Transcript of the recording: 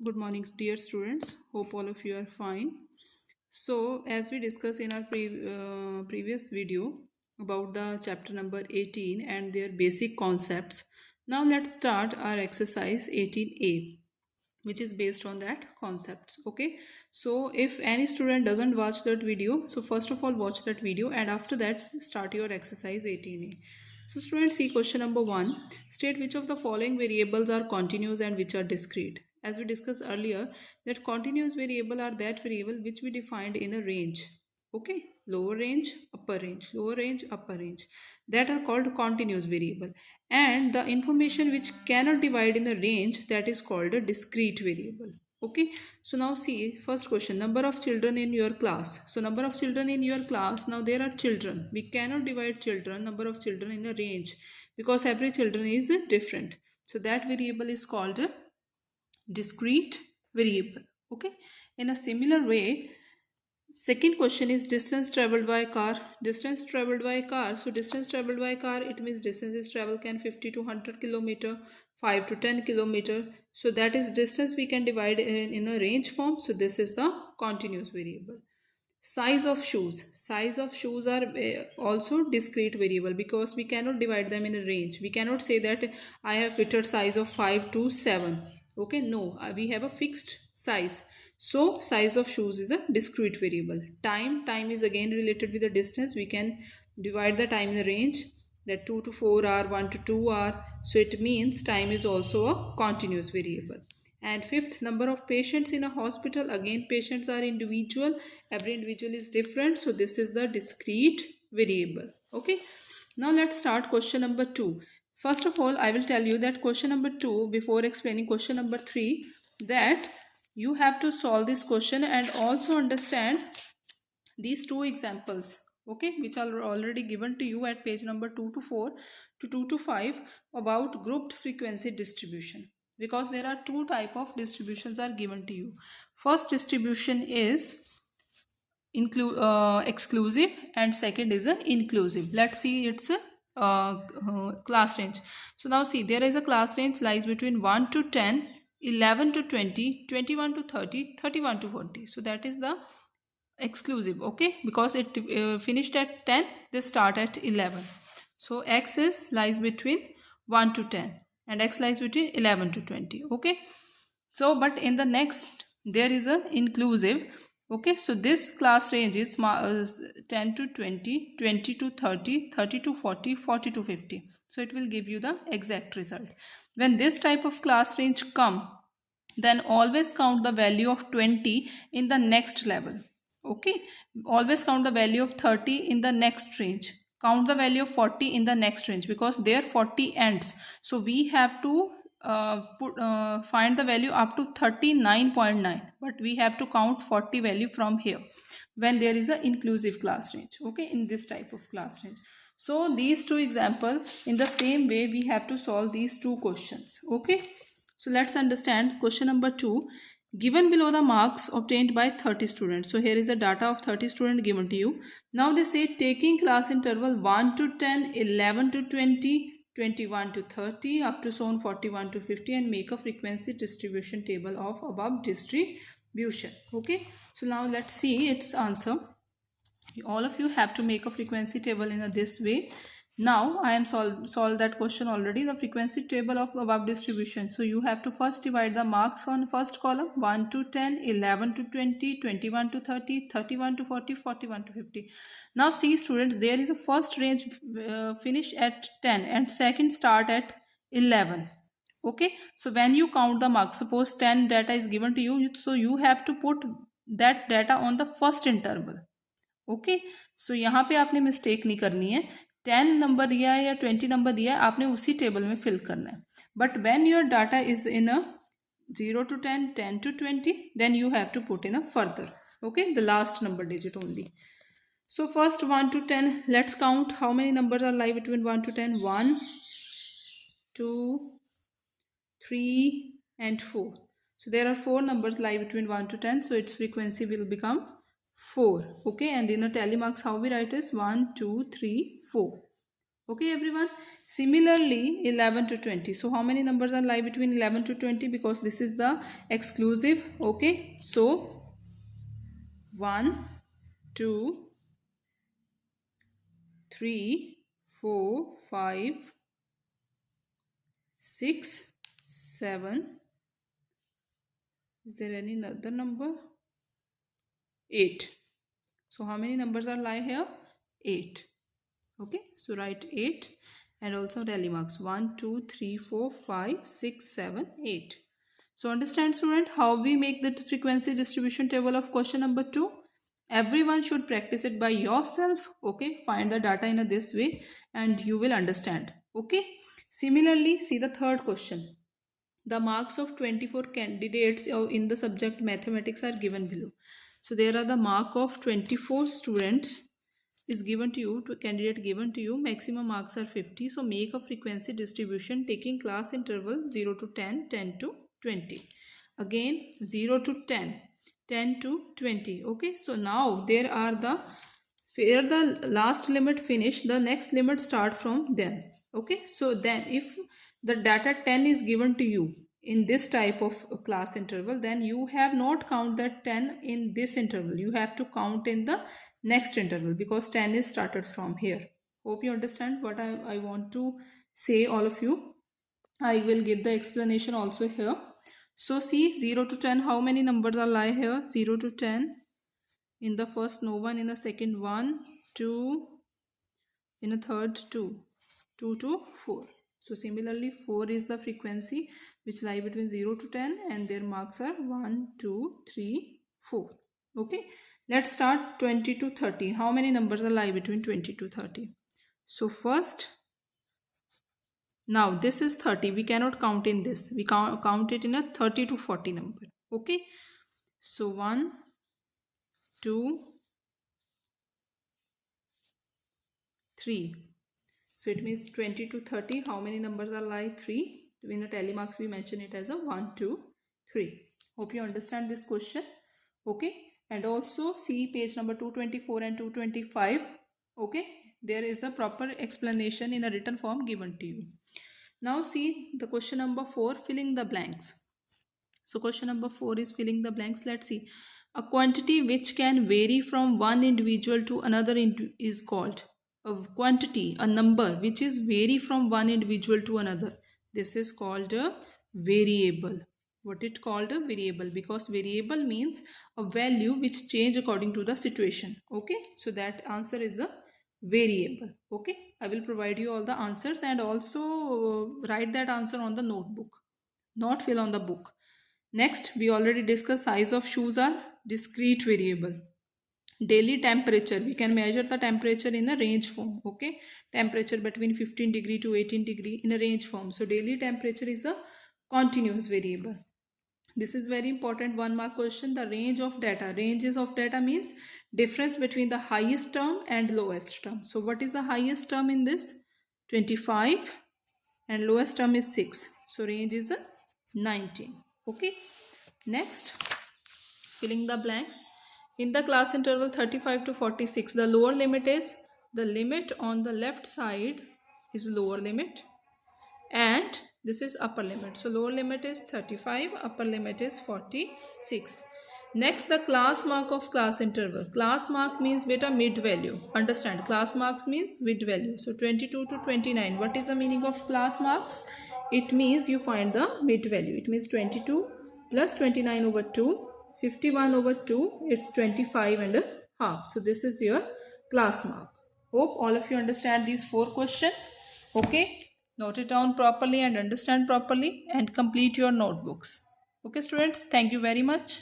Good morning, dear students. Hope all of you are fine. So, as we discussed in our previous video about the chapter number 18 and their basic concepts, now let's start our exercise 18A, which is based on that concepts. Okay, so if any student doesn't watch that video, so first of all watch that video and after that start your exercise 18A. So students, see question number 1. State which of the following variables are continuous and which are discrete. As we discussed earlier, that continuous variable are that variable which we defined in a range. Okay, lower range, upper range, lower range, upper range, that are called continuous variable. And the information which cannot divide in a range, that is called a discrete variable. Okay, so now see first question, number of children in your class. So number of children in your class, now there are children, we cannot divide children, number of children, in a range because every children is different. So that variable is called a discrete variable. Okay, in a similar way, second question is distance traveled by car. Distance traveled by car. So distance traveled by car, it means distance is travel can 50 to 100 kilometer, 5 to 10 kilometer. So that is distance we can divide in a range form. So this is the continuous variable. Size of shoes. Size of shoes are also discrete variable because we cannot divide them in a range. We cannot say that I have fitted size of 5 to 7. Okay, no, we have a fixed size. So size of shoes is a discrete variable. Time is again related with the distance. We can divide the time in a range, that 2 to 4 hour, 1 to 2 hour. So it means time is also a continuous variable. And fifth, number of patients in a hospital. Again, patients are individual. Every individual is different. So this is the discrete variable. Okay. Now let's start question number 2. First of all, I will tell you that question number 2, before explaining question number 3, that you have to solve this question and also understand these two examples, okay, which are already given to you at page number 2 to 4 to 2 to 5 about grouped frequency distribution, because there are two type of distributions are given to you. First distribution is exclusive and second is a inclusive. Let's see its class range. So now see, there is a class range lies between 1 to 10, 11 to 20, 21 to 30, 31 to 40. So that is the exclusive. Okay, because it finished at 10, they start at 11. So x is lies between 1 to 10 and x lies between 11 to 20. Okay, so but in the next there is a inclusive. Okay, so this class range is 10 to 20, 20 to 30, 30 to 40, 40 to 50. So it will give you the exact result. When this type of class range come, then always count the value of 20 in the next level. Okay, always count the value of 30 in the next range, count the value of 40 in the next range, because there 40 ends. So we have to find the value up to 39.9, but we have to count 40 value from here when there is an inclusive class range. Okay, in this type of class range. So these two examples, in the same way we have to solve these two questions. Okay, so let's understand question number 2. Given below the marks obtained by 30 students. So here is the data of 30 students given to you. Now they say taking class interval 1 to 10, 11 to 20, 21 to 30, up to so on 41 to 50, and make a frequency distribution table of above distribution. Okay, so now let's see its answer. All of you have to make a frequency table in this way. Now I am solved that question already, the frequency table of above distribution. So you have to first divide the marks on first column 1 to 10, 11 to 20, 21 to 30, 31 to 40, 41 to 50. Now see students, there is a first range finish at 10 and second start at 11. Okay, so when you count the marks, suppose 10 data is given to you, so you have to put that data on the first interval. Okay, so यहाँ पे आपने mistake नहीं करनी है. 10 number दिया है या 20 number दिया है, आपने उसी टेबल में फिल करना है. But when your data is in a 0 to 10, 10 to 20, then you have to put in a further. Okay, the last number digit only. So first 1 to 10, let's count how many numbers are lie between 1 to 10. 1, 2, 3 and 4. So there are 4 numbers lie between 1 to 10, so its frequency will become 4. Okay, and in a tally marks how we write is 1, 2, 3, 4. Okay everyone. Similarly 11 to 20. So how many numbers are lie between 11 to 20? Because this is the exclusive. Okay, so 1, 2, 3, 4, 5, 6, 7. Is there any other number? 8. So how many numbers are lie here? 8. Okay, so write 8 and also tally marks 1, 2, 3, 4, 5, 6, 7, 8. So understand student how we make the frequency distribution table of question number 2. Everyone should practice it by yourself. Okay, find the data in this way and you will understand. Okay, similarly see the third question. The marks of 24 candidates in the subject mathematics are given below. So there are the mark of 24 students is given to you, to candidate given to you. Maximum marks are 50. So make a frequency distribution taking class interval 0 to 10, 10 to 20. Again 0 to 10, 10 to 20. Okay, so now there are the, where the last limit finish, the next limit start from then. Okay, so then if the data 10 is given to you in this type of class interval, then you have not count that 10 in this interval. You have to count in the next interval because 10 is started from here. Hope you understand what I want to say all of you. I will give the explanation also here. So see 0 to 10, how many numbers are lie here? 0 to 10. In the first no one, in the second 1, 2, in the third 2, 2 to 4. So similarly 4 is the frequency which lie between 0 to 10 and their marks are 1, 2, 3, 4. Okay, let's start 20 to 30. How many numbers are lie between 20 to 30? So first, now this is 30. We cannot count in this. We count it in a 30 to 40 number. Okay, so 1, 2, 3. So it means 20 to 30. How many numbers are like 3? In the tally marks we mention it as a 1, 2, 3. Hope you understand this question. Okay, and also see page number 224 and 225. Okay, there is a proper explanation in a written form given to you. Now see the question number 4, filling the blanks. So question number 4 is filling the blanks. Let's see. A quantity which can vary from one individual to another is called a quantity, a number which is vary from one individual to another. This is called a variable. What it called a variable? Because variable means a value which change according to the situation. Okay, so that answer is a variable. Okay, I will provide you all the answers and also write that answer on the notebook, not fill on the book. Next, we already discussed size of shoes are discrete variable. Daily temperature, we can measure the temperature in a range form. Okay, temperature between 15 degree to 18 degree in a range form. So daily temperature is a continuous variable. This is very important 1 mark question. The range of data. Ranges of data means difference between the highest term and lowest term. So what is the highest term in this? 25 and lowest term is 6. So range is 19. Okay, next, filling the blanks. In the class interval 35 to 46, the lower limit is, the limit on the left side is lower limit and this is upper limit. So lower limit is 35, upper limit is 46. Next, the class mark of class interval. Class mark means beta mid value. Understand, class marks means mid value. So 22 to 29. What is the meaning of class marks? It means you find the mid value. It means 22 plus 29 over 2, 51 over 2, it's 25 and a half. So this is your class mark. Hope all of you understand these 4 questions. Okay, note it down properly and understand properly and complete your notebooks. Okay students, thank you very much.